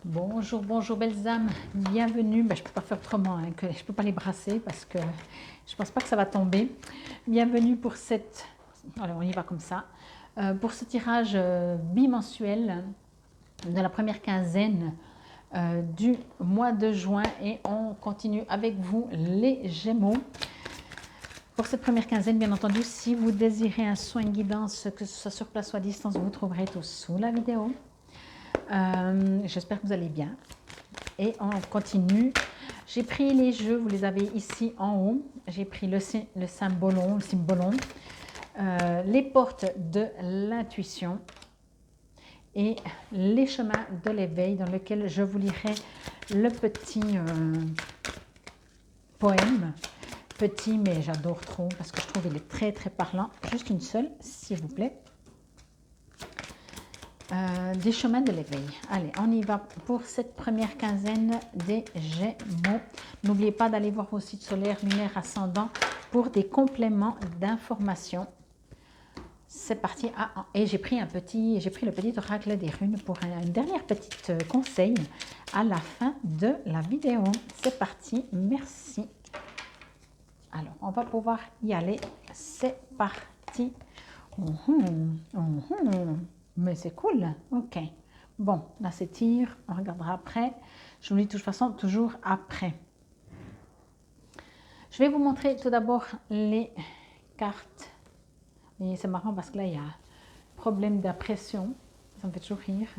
Bonjour, bonjour belles âmes, bienvenue. Je ne peux pas faire autrement, hein, que je ne peux pas les brasser parce que je ne pense pas que ça va tomber. Bienvenue pour cette... Allez, on y va comme ça. Pour ce tirage bimensuel de la première quinzaine du mois de juin et on continue avec vous les Gémeaux. Pour cette première quinzaine, bien entendu, si vous désirez un soin de guidance, que ce soit sur place ou à distance, vous trouverez tout sous la vidéo. J'espère que vous allez bien. Et on continue. J'ai pris les jeux, vous les avez ici en haut. J'ai pris le symbolon, les portes de l'intuition et les chemins de l'éveil dans lequel je vous lirai le petit poème. Petit, mais j'adore trop parce que je trouve qu'il est très très parlant. Juste une seule, s'il vous plaît. Des chemins de l'éveil. Allez, on y va pour cette première quinzaine des Gémeaux. N'oubliez pas d'aller voir vos sites solaires, lunaires, ascendants pour des compléments d'informations. C'est parti. Et j'ai pris le petit oracle des runes pour un dernier petit conseil à la fin de la vidéo. C'est parti. Merci. Alors, on va pouvoir y aller. C'est parti. Mais c'est cool, ok. Bon, là c'est tir, on regardera après. Je vous dis de toute façon toujours après. Je vais vous montrer tout d'abord les cartes. Et c'est marrant parce que là il y a problème d'impression, ça me fait toujours rire.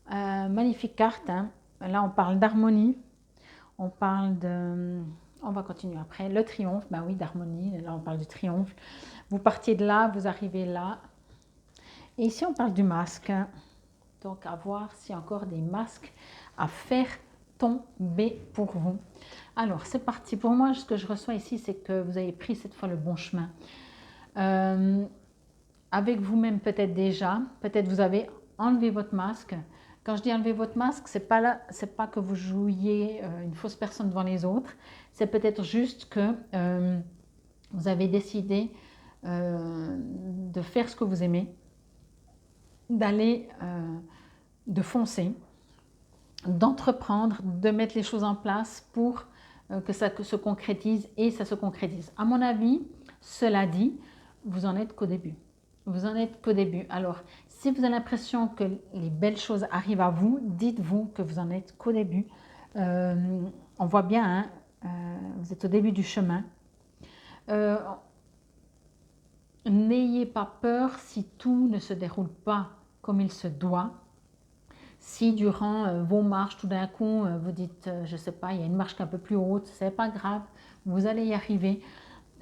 Magnifique carte, hein. Là on parle d'harmonie, on parle de... On va continuer après. Le triomphe, ben oui, d'harmonie, là on parle du triomphe. Vous partiez de là, vous arrivez là. Et ici, on parle du masque. Donc, à voir s'il y a encore des masques à faire tomber pour vous. Alors, c'est parti. Pour moi, ce que je reçois ici, c'est que vous avez pris cette fois le bon chemin. Avec vous-même peut-être déjà. Peut-être vous avez enlevé votre masque. Quand je dis enlever votre masque, c'est pas que vous jouiez une fausse personne devant les autres. C'est peut-être juste que vous avez décidé de faire ce que vous aimez, d'aller, de foncer, d'entreprendre, de mettre les choses en place pour que ça se concrétise et ça se concrétise. À mon avis, cela dit, vous en êtes qu'au début. Vous en êtes qu'au début. Alors, si vous avez l'impression que les belles choses arrivent à vous, dites-vous que vous en êtes qu'au début. On voit bien, hein, vous êtes au début du chemin. N'ayez pas peur si tout ne se déroule pas comme il se doit. Si durant vos marches, tout d'un coup, vous dites, je ne sais pas, il y a une marche qui est un peu plus haute, ce n'est pas grave, vous allez y arriver.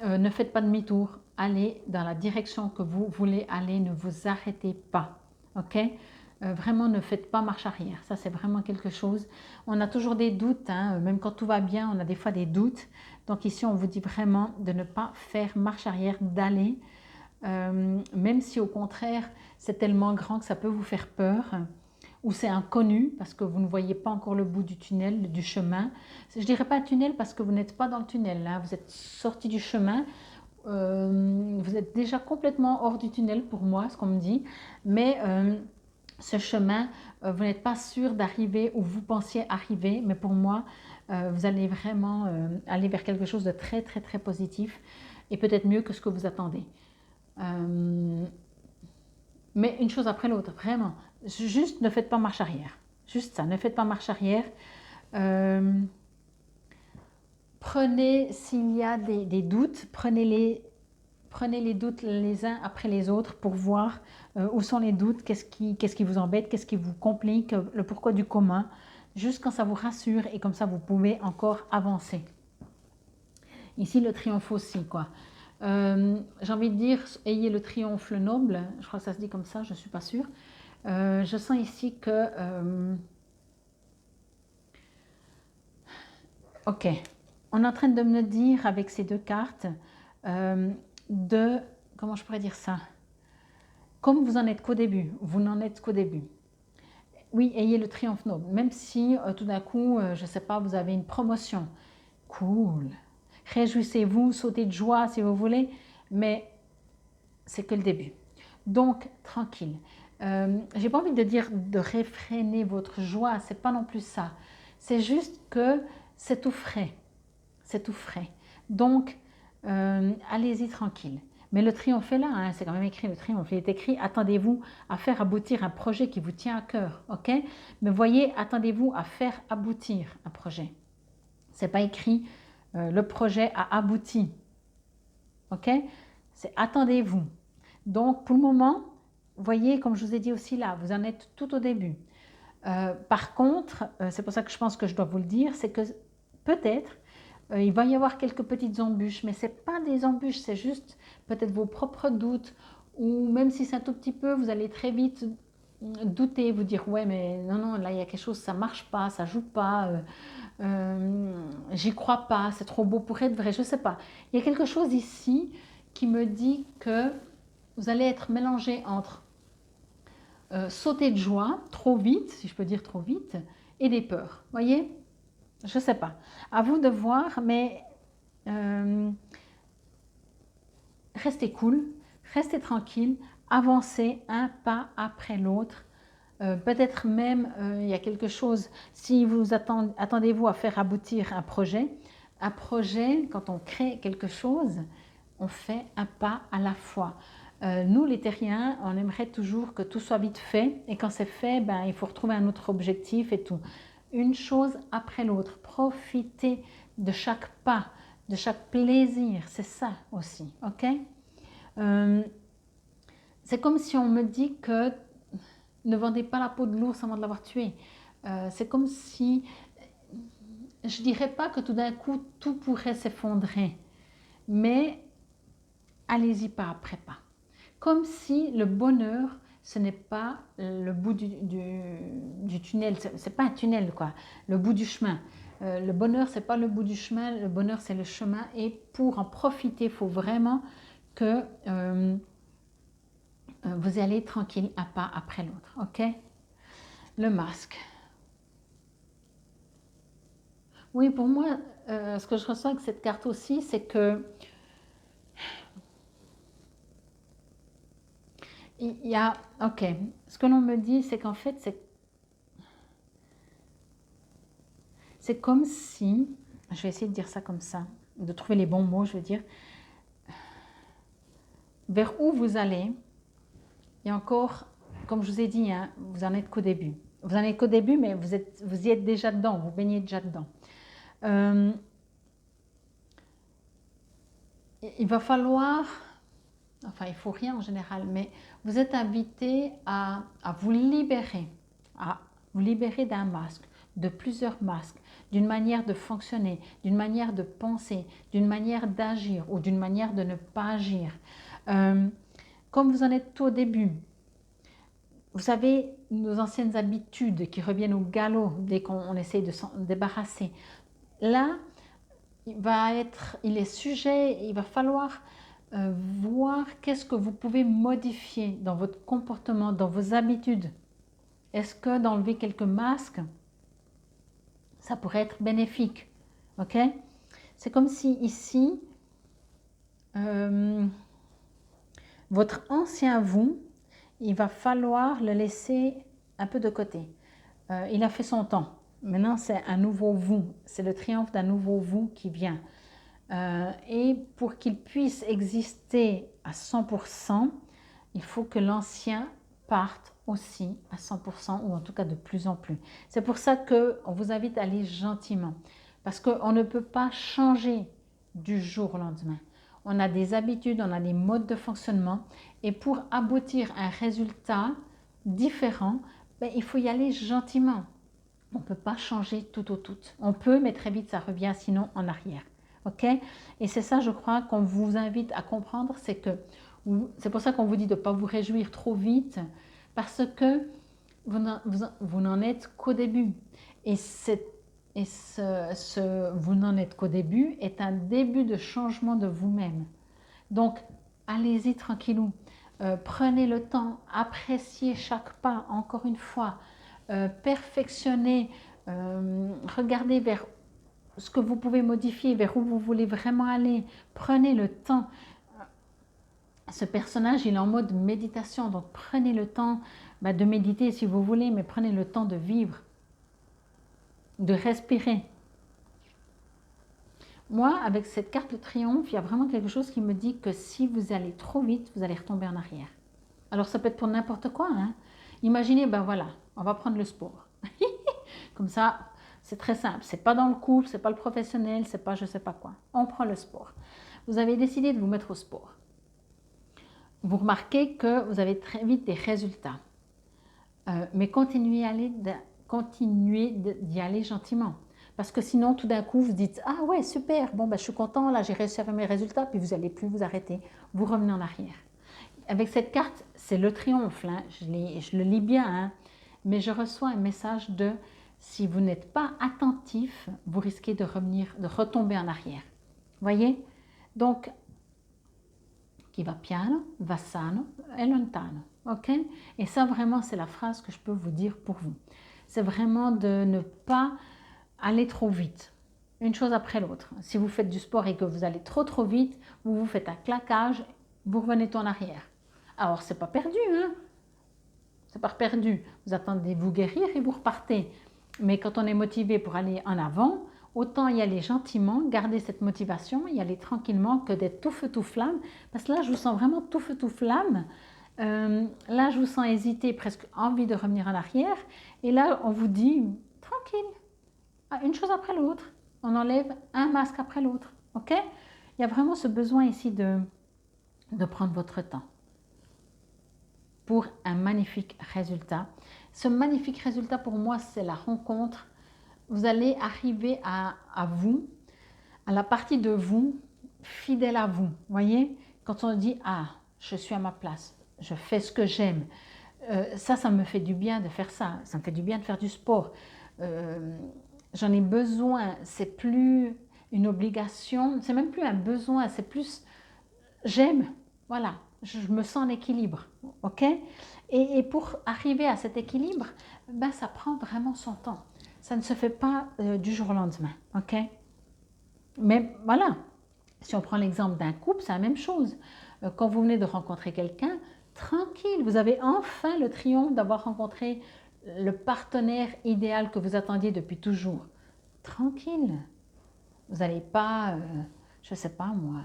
Ne faites pas demi-tour, allez dans la direction que vous voulez aller, ne vous arrêtez pas. Ok? Vraiment, ne faites pas marche arrière. Ça, c'est vraiment quelque chose. On a toujours des doutes, hein, même quand tout va bien, on a des fois des doutes. Donc ici, on vous dit vraiment de ne pas faire marche arrière, d'aller. Même si au contraire c'est tellement grand que ça peut vous faire peur ou c'est inconnu parce que vous ne voyez pas encore le bout du tunnel, du chemin. Je ne dirais pas tunnel parce que vous n'êtes pas dans le tunnel, hein. Vous êtes sorti du chemin, vous êtes déjà complètement hors du tunnel pour moi, ce qu'on me dit, mais ce chemin, vous n'êtes pas sûr d'arriver où vous pensiez arriver, mais pour moi, vous allez vraiment aller vers quelque chose de très très très positif et peut-être mieux que ce que vous attendez. Mais une chose après l'autre, vraiment. Juste ne faites pas marche arrière. Juste ça, ne faites pas marche arrière. Prenez, s'il y a des doutes, prenez les doutes les uns après les autres pour voir où sont les doutes, qu'est-ce qui vous embête, qu'est-ce qui vous complique, le pourquoi du comment. Juste quand ça vous rassure et comme ça vous pouvez encore avancer. Ici le triomphe aussi, quoi. J'ai envie de dire, ayez le triomphe noble, je crois que ça se dit comme ça, je ne suis pas sûre. Je sens ici que... ok, on est en train de me dire avec ces deux cartes comment je pourrais dire ça? Comme vous en êtes qu'au début, vous n'en êtes qu'au début. Oui, ayez le triomphe noble, même si tout d'un coup, je ne sais pas, vous avez une promotion. Cool. Réjouissez-vous, sautez de joie si vous voulez, mais c'est que le début. Donc, tranquille. j'ai pas envie de dire de réfréner votre joie, c'est pas non plus ça. C'est juste que c'est tout frais, c'est tout frais. Donc, allez-y tranquille. Mais le triomphe est là, hein, c'est quand même écrit, le triomphe, il est écrit, attendez-vous à faire aboutir un projet qui vous tient à cœur, ok? Mais voyez, attendez-vous à faire aboutir un projet. C'est pas écrit, le projet a abouti, ok? C'est attendez-vous. Donc, pour le moment, voyez, comme je vous ai dit aussi là, vous en êtes tout au début. Par contre, c'est pour ça que je pense que je dois vous le dire, c'est que peut-être, il va y avoir quelques petites embûches, mais ce n'est pas des embûches, c'est juste peut-être vos propres doutes, ou même si c'est un tout petit peu, vous allez très vite douter, vous dire ouais mais non, non, là il y a quelque chose, ça ne marche pas, ça ne joue pas, j'y crois pas, c'est trop beau pour être vrai, je ne sais pas. Il y a quelque chose ici qui me dit que vous allez être mélangé entre sauter de joie, trop vite, si je peux dire trop vite, et des peurs, voyez? Je ne sais pas. À vous de voir, mais restez cool, restez tranquille, avancez un pas après l'autre. Peut-être même, il y a quelque chose, si vous attendez-vous à faire aboutir un projet, quand on crée quelque chose, on fait un pas à la fois. Nous, les terriens, on aimerait toujours que tout soit vite fait, et quand c'est fait, ben, il faut retrouver un autre objectif et tout. Une chose après l'autre, profitez de chaque pas, de chaque plaisir, c'est ça aussi, ok? C'est comme si on me dit que ne vendez pas la peau de l'ours avant de l'avoir tué. C'est comme si, je ne dirais pas que tout d'un coup tout pourrait s'effondrer, mais allez-y pas après pas. Comme si le bonheur, ce n'est pas le bout du tunnel, c'est pas un tunnel quoi, le bout du chemin. Le bonheur, c'est pas le bout du chemin, le bonheur, c'est le chemin. Et pour en profiter, il faut vraiment que vous allez tranquille, un pas après l'autre, ok? Le masque. Oui, pour moi, ce que je ressens avec cette carte aussi, c'est que il y a, ok, ce que l'on me dit, c'est qu'en fait, c'est comme si, je vais essayer de dire ça comme ça, de trouver les bons mots, je veux dire, vers où vous allez, et encore, comme je vous ai dit, hein, vous en êtes qu'au début. Vous en êtes qu'au début, mais vous y êtes déjà dedans, vous baignez déjà dedans. Il va falloir, enfin il ne faut rien en général, mais vous êtes invité à vous libérer d'un masque, de plusieurs masques, d'une manière de fonctionner, d'une manière de penser, d'une manière d'agir ou d'une manière de ne pas agir. Comme vous en êtes tout au début, vous savez, nos anciennes habitudes qui reviennent au galop dès qu'on essaie de s'en débarrasser. Là, il est sujet, il va falloir voir qu'est-ce que vous pouvez modifier dans votre comportement, dans vos habitudes. Est-ce que d'enlever quelques masques, ça pourrait être bénéfique? Ok? C'est comme si ici, votre ancien vous, il va falloir le laisser un peu de côté. Il a fait son temps. Maintenant, c'est un nouveau vous. C'est le triomphe d'un nouveau vous qui vient. Et pour qu'il puisse exister à 100%, il faut que l'ancien parte aussi à 100% ou en tout cas de plus en plus. C'est pour ça qu'on vous invite à aller gentiment parce qu'on ne peut pas changer du jour au lendemain. On a des habitudes, on a des modes de fonctionnement et pour aboutir à un résultat différent, ben, il faut y aller gentiment. On ne peut pas changer tout au tout. On peut, mais très vite ça revient sinon en arrière. Ok? Et c'est ça, je crois, qu'on vous invite à comprendre, c'est que c'est pour ça qu'on vous dit de ne pas vous réjouir trop vite, parce que vous n'en êtes qu'au début. Et vous n'en êtes qu'au début est un début de changement de vous-même. Donc, allez-y tranquillou. Prenez le temps, appréciez chaque pas, encore une fois. Perfectionnez, regardez vers ce que vous pouvez modifier, vers où vous voulez vraiment aller. Prenez le temps. Ce personnage, il est en mode méditation, donc prenez le temps de méditer si vous voulez, mais prenez le temps de vivre, de respirer. Moi, avec cette carte de triomphe, il y a vraiment quelque chose qui me dit que si vous allez trop vite, vous allez retomber en arrière. Alors ça peut être pour n'importe quoi. Hein. Imaginez, ben voilà, on va prendre le sport. Comme ça, c'est très simple. C'est pas dans le couple, c'est pas le professionnel, c'est pas je sais pas quoi. On prend le sport. Vous avez décidé de vous mettre au sport. Vous remarquez que vous avez très vite des résultats. Mais continuez d'y aller gentiment. Parce que sinon, tout d'un coup, vous dites « Ah ouais, super, bon, ben, je suis content, là, j'ai réussi à faire mes résultats. » Puis vous n'allez plus vous arrêter, vous revenez en arrière. Avec cette carte, c'est le triomphe, hein. Je le lis bien, hein. Mais je reçois un message de « Si vous n'êtes pas attentif, vous risquez de retomber en arrière. » Voyez? Donc, qui va piano, va sano e lontano. Ok? Et ça, vraiment, c'est la phrase que je peux vous dire pour vous. C'est vraiment de ne pas aller trop vite, une chose après l'autre. Si vous faites du sport et que vous allez trop vite, vous vous faites un claquage, vous revenez tout en arrière. Alors, c'est pas perdu, hein? C'est pas perdu. Vous attendez vous guérir et vous repartez. Mais quand on est motivé pour aller en avant, autant y aller gentiment, garder cette motivation, y aller tranquillement que d'être tout feu, tout flamme. Parce que là, je vous sens vraiment tout feu, tout flamme. Là, je vous sens hésiter, presque envie de revenir en arrière. Et là, on vous dit, tranquille, une chose après l'autre. On enlève un masque après l'autre. Ok? Il y a vraiment ce besoin ici de prendre votre temps pour un magnifique résultat. Ce magnifique résultat, pour moi, c'est la rencontre. Vous allez arriver à vous, à la partie de vous, fidèle à vous. Voyez, quand on dit « Ah, je suis à ma place, je fais ce que j'aime. Ça me fait du bien de faire ça. Ça me fait du bien de faire du sport. J'en ai besoin. C'est plus une obligation. C'est même plus un besoin. C'est plus j'aime. Voilà, je me sens en équilibre. Ok? Et pour arriver à cet équilibre, ben, ça prend vraiment son temps. Ça ne se fait pas du jour au lendemain. Ok? Mais voilà, si on prend l'exemple d'un couple, c'est la même chose. Quand vous venez de rencontrer quelqu'un, tranquille, vous avez enfin le triomphe d'avoir rencontré le partenaire idéal que vous attendiez depuis toujours. Tranquille. Vous n'allez pas, je ne sais pas moi,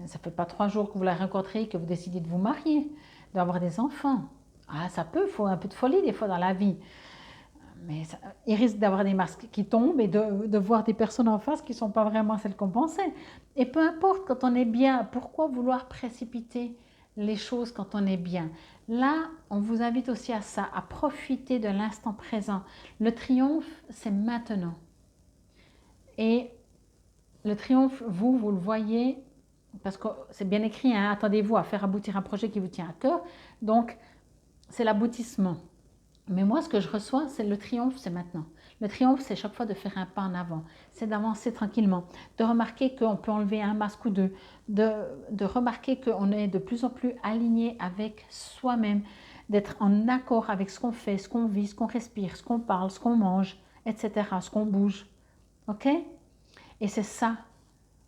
ça ne fait pas 3 jours que vous l'avez rencontré et que vous décidez de vous marier, d'avoir des enfants. Ah, ça peut, il faut un peu de folie des fois dans la vie. Mais ça, il risque d'avoir des masques qui tombent et de voir des personnes en face qui ne sont pas vraiment celles qu'on pensait. Et peu importe, quand on est bien, pourquoi vouloir précipiter les choses quand on est bien? Là, on vous invite aussi à ça, à profiter de l'instant présent. Le triomphe, c'est maintenant. Et le triomphe, vous le voyez, parce que c'est bien écrit, hein, attendez-vous à faire aboutir un projet qui vous tient à cœur. Donc, c'est l'aboutissement. Mais moi, ce que je reçois, c'est le triomphe, c'est maintenant. Le triomphe, c'est chaque fois de faire un pas en avant. C'est d'avancer tranquillement, de remarquer qu'on peut enlever un masque ou deux, de remarquer qu'on est de plus en plus aligné avec soi-même, d'être en accord avec ce qu'on fait, ce qu'on vit, ce qu'on respire, ce qu'on parle, ce qu'on mange, etc., ce qu'on bouge. Ok? Et c'est ça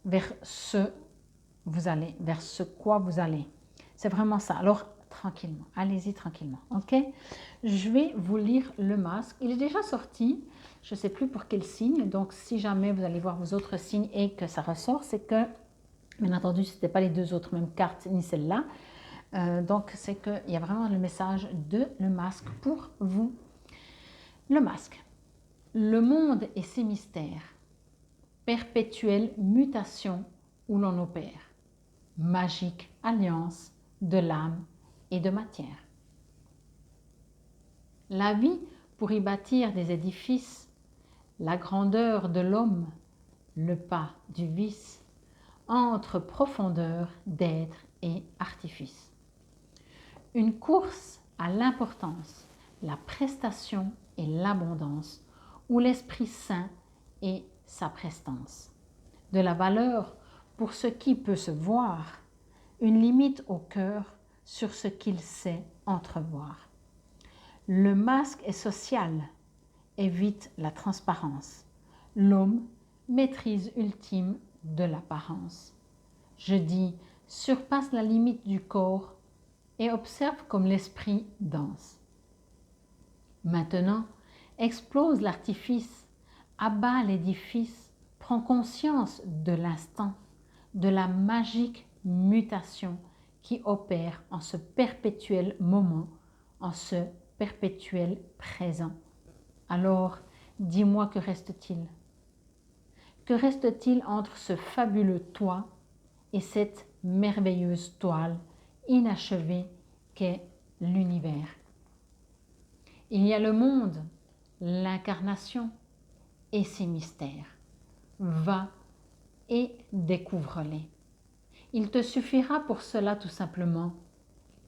vers ce vous allez, vers ce quoi vous allez. C'est vraiment ça. Alors, tranquillement, allez-y tranquillement, ok? Je vais vous lire le masque. Il est déjà sorti, je ne sais plus pour quel signe, donc si jamais vous allez voir vos autres signes et que ça ressort, c'est que, bien entendu, ce n'était pas les deux autres mêmes cartes, ni celle-là. Donc, c'est qu'il y a vraiment le message de le masque pour vous. Le masque. Le monde et ses mystères. Perpétuelle mutation où l'on opère. Magique alliance de l'âme et de matière. La vie pour y bâtir des édifices, la grandeur de l'homme, le pas du vice, entre profondeur d'être et artifice. Une course à l'importance, la prestation et l'abondance, où l'Esprit Saint est sa prestance. De la valeur pour ce qui peut se voir, une limite au cœur sur ce qu'il sait entrevoir. Le masque est social, évite la transparence. L'homme, maîtrise ultime de l'apparence. Je dis, surpasse la limite du corps et observe comme l'esprit danse. Maintenant, explose l'artifice, abat l'édifice, prends conscience de l'instant, de la magique mutation qui opère en ce perpétuel moment, en ce perpétuel présent. Alors, dis-moi, que reste-t-il? Que reste-t-il entre ce fabuleux toi et cette merveilleuse toile inachevée qu'est l'univers? Il y a le monde, l'incarnation et ses mystères. Va et découvre-les. Il te suffira pour cela tout simplement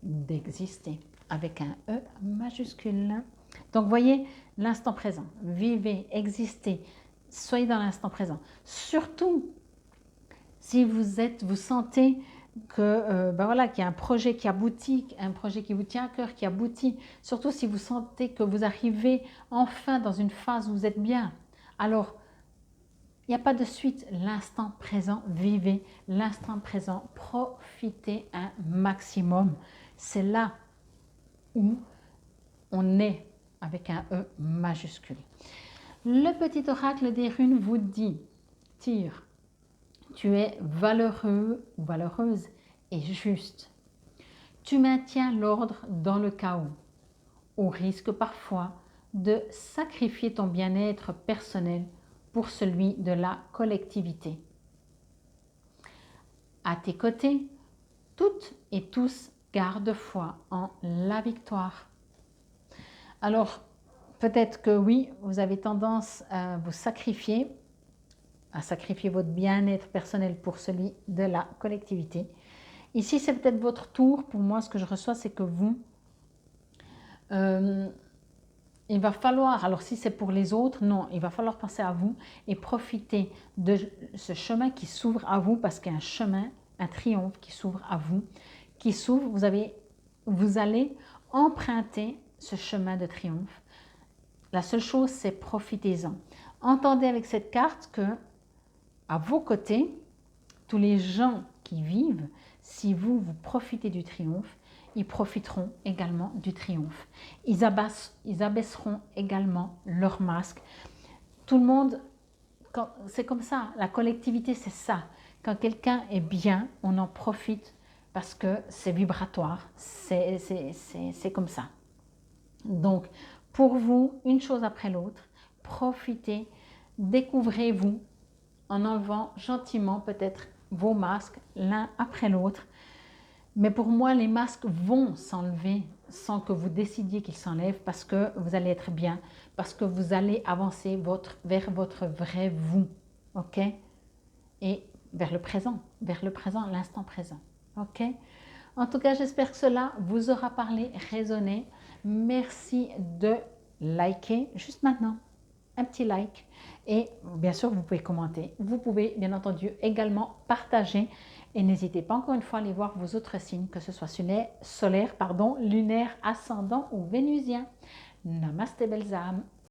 d'exister avec un E majuscule. Donc voyez, l'instant présent, vivez, existez, soyez dans l'instant présent. Surtout si vous sentez que voilà, qu'il y a un projet qui aboutit, un projet qui vous tient à cœur, qui aboutit, surtout si vous sentez que vous arrivez enfin dans une phase où vous êtes bien. Alors, il n'y a pas de suite, l'instant présent, vivez l'instant présent, profitez un maximum. C'est là où on est avec un E majuscule. Le petit oracle des runes vous dit, tire, tu es valeureux ou valeureuse et juste. Tu maintiens l'ordre dans le chaos, au risque parfois de sacrifier ton bien-être personnel pour celui de la collectivité. À tes côtés, toutes et tous gardent foi en la victoire. Alors, peut-être que oui, vous avez tendance à vous sacrifier, à sacrifier votre bien-être personnel pour celui de la collectivité. Ici, c'est peut-être votre tour. Pour moi, ce que je reçois, c'est que vous, il va falloir, alors si c'est pour les autres, non, il va falloir penser à vous et profiter de ce chemin qui s'ouvre à vous, parce qu'il y a un chemin, un triomphe qui s'ouvre à vous, qui s'ouvre, vous allez emprunter ce chemin de triomphe. La seule chose, c'est profitez-en. Entendez avec cette carte que, à vos côtés, tous les gens qui vivent, si vous profitez du triomphe, ils profiteront également du triomphe. Ils abaisseront également leur masque. Tout le monde, c'est comme ça, la collectivité c'est ça. Quand quelqu'un est bien, on en profite parce que c'est vibratoire, c'est comme ça. Donc, pour vous, une chose après l'autre, profitez, découvrez-vous en enlevant gentiment peut-être vos masques l'un après l'autre. Mais pour moi, les masques vont s'enlever sans que vous décidiez qu'ils s'enlèvent, parce que vous allez être bien, parce que vous allez avancer vers votre vrai vous, ok? Et vers le présent, l'instant présent, ok? En tout cas, j'espère que cela vous aura parlé, résonné. Merci de liker juste maintenant, un petit like. Et bien sûr, vous pouvez commenter. Vous pouvez bien entendu également partager. Et n'hésitez pas encore une fois à aller voir vos autres signes, que ce soit solaire, lunaire, ascendant ou vénusien. Namasté belles âmes.